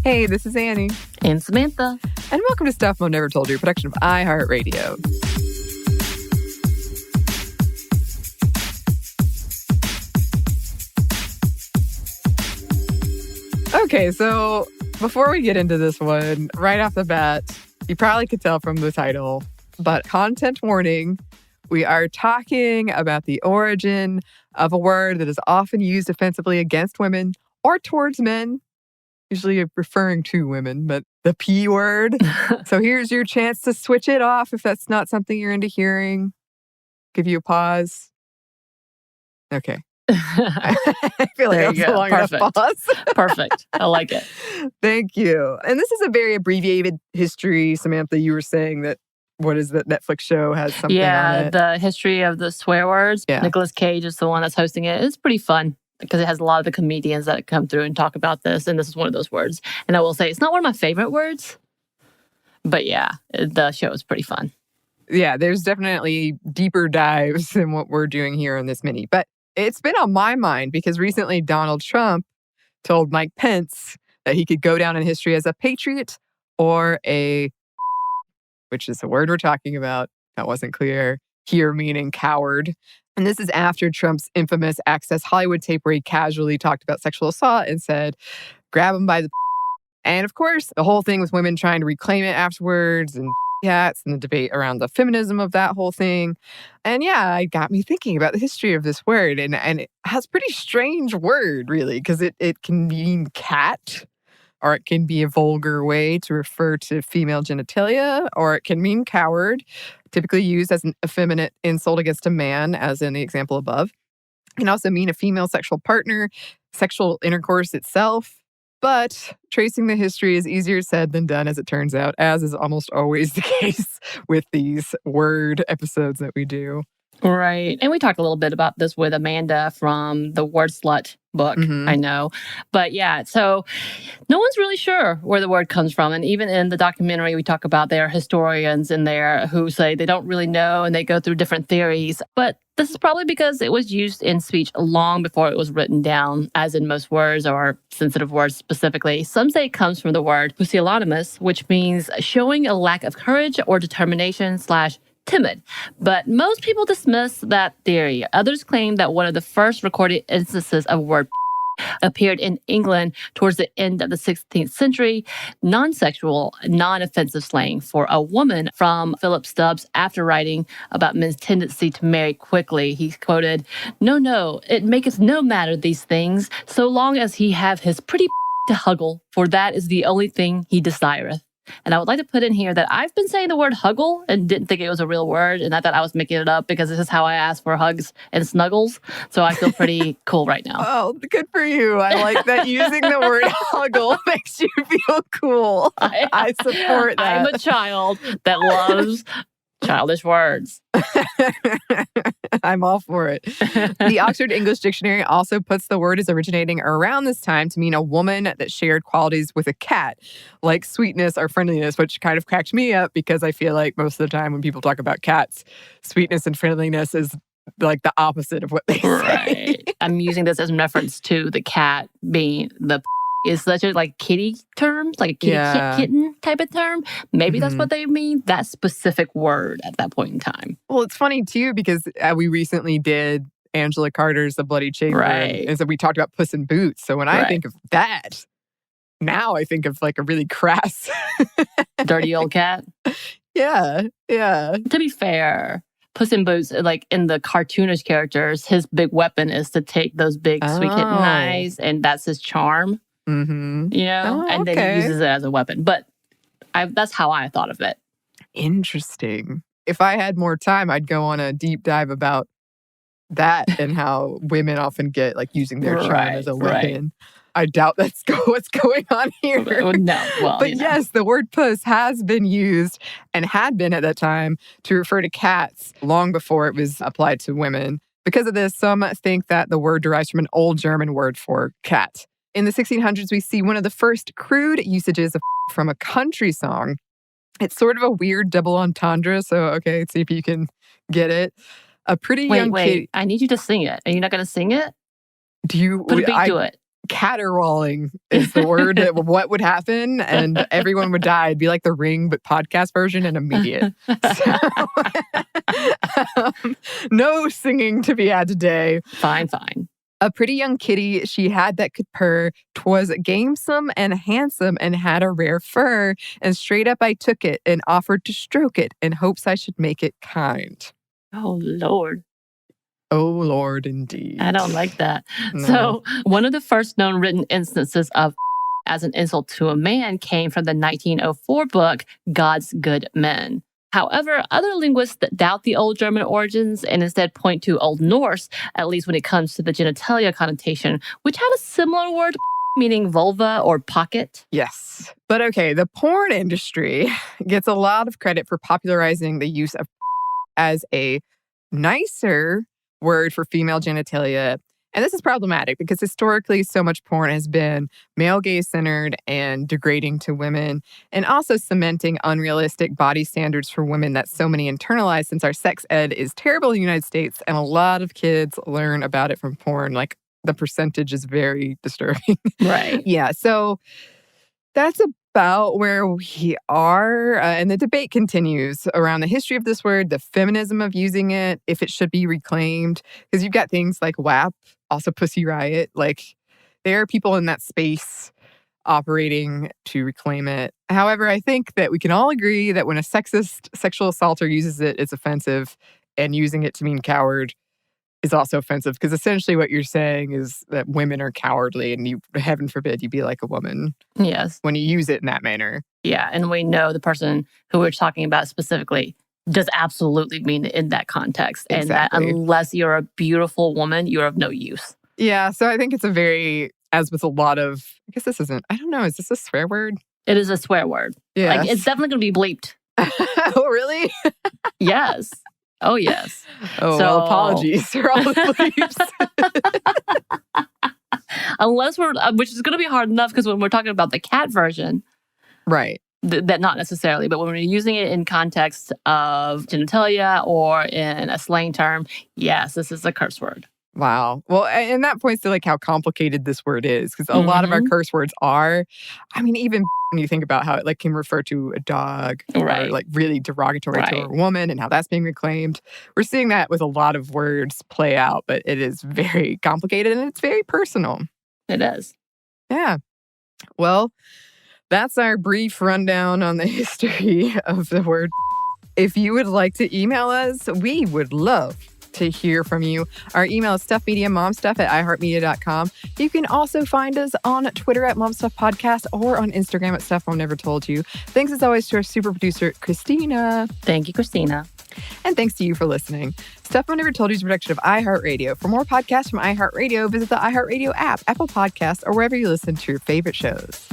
Hey, this is Anney. And Samantha. And welcome to Stuff Mom Never Told You, a production of iHeartRadio. Okay, so before we get into this one, right off the bat, you probably could tell from the title, but content warning, we are talking about the origin of a word that is often used offensively against women or towards men, usually referring to women, but the P word. So here's your chance to switch it off if that's not something you're into hearing. Give you a pause. Okay. I feel like that was a long enough pause. Perfect. I like it. Thank you. And this is a very abbreviated history. Samantha, you were saying that, what is that Netflix show has something on it? The history of the swear words. Yeah. Nicolas Cage is the one that's hosting it. It's pretty fun because it has a lot of the comedians that come through and talk about this. And this is one of those words. And I will say, it's not one of my favorite words. But yeah, the show is pretty fun. Yeah, there's definitely deeper dives than what we're doing here in this mini. But it's been on my mind because recently Donald Trump told Mike Pence that he could go down in history as a patriot or a, which is the word we're talking about. That wasn't clear. Here meaning coward. And this is after Trump's infamous Access Hollywood tape where he casually talked about sexual assault and said, grab him by the. And of course, the whole thing with women trying to reclaim it afterwards and cats and the debate around the feminism of that whole thing. And yeah, it got me thinking about the history of this word. And it has a pretty strange word, really, because it can mean cat, or it can be a vulgar way to refer to female genitalia, or it can mean coward, typically used as an effeminate insult against a man, as in the example above. It can also mean a female sexual partner, sexual intercourse itself. But tracing the history is easier said than done, as it turns out, as is almost always the case with these word episodes that we do. Right. And we talked a little bit about this with Amanda from the Word Slut book, I know. But yeah, so no one's really sure where the word comes from. And even in the documentary, we talk about there are historians in there who say they don't really know and they go through different theories. But this is probably because it was used in speech long before it was written down, as in most words or sensitive words specifically. Some say it comes from the word pusillanimous, which means showing a lack of courage or determination / timid. But most people dismiss that theory. Others claim that one of the first recorded instances of word appeared in England towards the end of the 16th century, non-sexual, non-offensive slang for a woman from Philip Stubbs after writing about men's tendency to marry quickly. He quoted, No, it maketh no matter these things, so long as he have his pretty to huggle, for that is the only thing he desireth. And I would like to put in here that I've been saying the word huggle and didn't think it was a real word. And I thought I was making it up because this is how I ask for hugs and snuggles. So I feel pretty cool right now. Oh, good for you. I like that using the word huggle makes you feel cool. I support that. I'm a child that loves childish words. I'm all for it. The Oxford English Dictionary also puts the word as originating around this time to mean a woman that shared qualities with a cat, like sweetness or friendliness, which kind of cracked me up because I feel like most of the time when people talk about cats, sweetness and friendliness is like the opposite of what they say. Right. I'm using this as a reference to the cat being the is such a like kitty term, like a kitty kitten type of term. Maybe that's what they mean, that specific word at that point in time. Well, it's funny too because we recently did Angela Carter's The Bloody Chamber. Right. And so we talked about Puss in Boots. So when I think of that, now I think of like a really crass... dirty old cat? Yeah. To be fair, Puss in Boots, like in the cartoonish characters, his big weapon is to take those big sweet kitten eyes, and that's his charm. You know, and then he uses it as a weapon. But that's how I thought of it. Interesting. If I had more time, I'd go on a deep dive about that and how women often get like using their charm as a weapon. I doubt that's what's going on here. No, well, but yes, the word puss has been used and had been at that time to refer to cats long before it was applied to women. Because of this, some think that the word derives from an old German word for cat. In the 1600s, we see one of the first crude usages of from a country song. It's sort of a weird double entendre, so okay, let's see if you can get it. A pretty young kid. I need you to sing it. Are you not going to sing it? Do you put a beat to it? caterwauling is the word. What would happen? And everyone would die. It'd be like The Ring, but podcast version and immediate. So, no singing to be had today. Fine. A pretty young kitty she had that could purr. 'Twas gamesome and handsome and had a rare fur. And straight up I took it and offered to stroke it in hopes I should make it kind. Oh, Lord. Oh, Lord, indeed. I don't like that. No. So one of the first known written instances of as an insult to a man came from the 1904 book, God's Good Men. However, other linguists that doubt the Old German origins and instead point to Old Norse, at least when it comes to the genitalia connotation, which had a similar word meaning vulva or pocket. Yes. But okay, the porn industry gets a lot of credit for popularizing the use of as a nicer word for female genitalia. And this is problematic because historically so much porn has been male gaze-centered and degrading to women, and also cementing unrealistic body standards for women that so many internalize since our sex ed is terrible in the United States and a lot of kids learn about it from porn. Like, the percentage is very disturbing. Right. Yeah, so that's about where we are. And the debate continues around the history of this word, the feminism of using it, if it should be reclaimed. Because you've got things like WAP, also Pussy Riot. Like, there are people in that space operating to reclaim it. However, I think that we can all agree that when a sexist sexual assaulter uses it, it's offensive. And using it to mean coward is also offensive, because essentially what you're saying is that women are cowardly and you, heaven forbid, you be like a woman. Yes. When you use it in that manner. Yeah. And we know the person who we're talking about specifically does absolutely mean it in that context. Exactly. And that unless you're a beautiful woman, you're of no use. Yeah. So I think it's a very, as with a lot of, I guess this isn't, I don't know, is this a swear word? It is a swear word. Yeah. Like, it's definitely going to be bleeped. Oh, really? Yes. Oh, yes. Oh, well, apologies for all the bleeps. Unless we're, which is going to be hard enough because when we're talking about the cat version. Right. That not necessarily, but when we're using it in context of genitalia or in a slang term, yes, this is a curse word. Wow. Well, and that points to like how complicated this word is, because a lot of our curse words are, I mean, even when you think about how it like can refer to a dog, right, or like really derogatory to a woman and how that's being reclaimed. We're seeing that with a lot of words play out, but it is very complicated and it's very personal. It is. Yeah. Well, that's our brief rundown on the history of the word. If you would like to email us, we would love to hear from you. Our email is stuffmediamomstuff@iheartmedia.com. You can also find us on Twitter at momstuffpodcast or on Instagram at Stuff Mom Never Told You. Thanks as always to our super producer, Christina. Thank you, Christina. And thanks to you for listening. Stuff Mom Never Told You is a production of iHeartRadio. For more podcasts from iHeartRadio, visit the iHeartRadio app, Apple Podcasts, or wherever you listen to your favorite shows.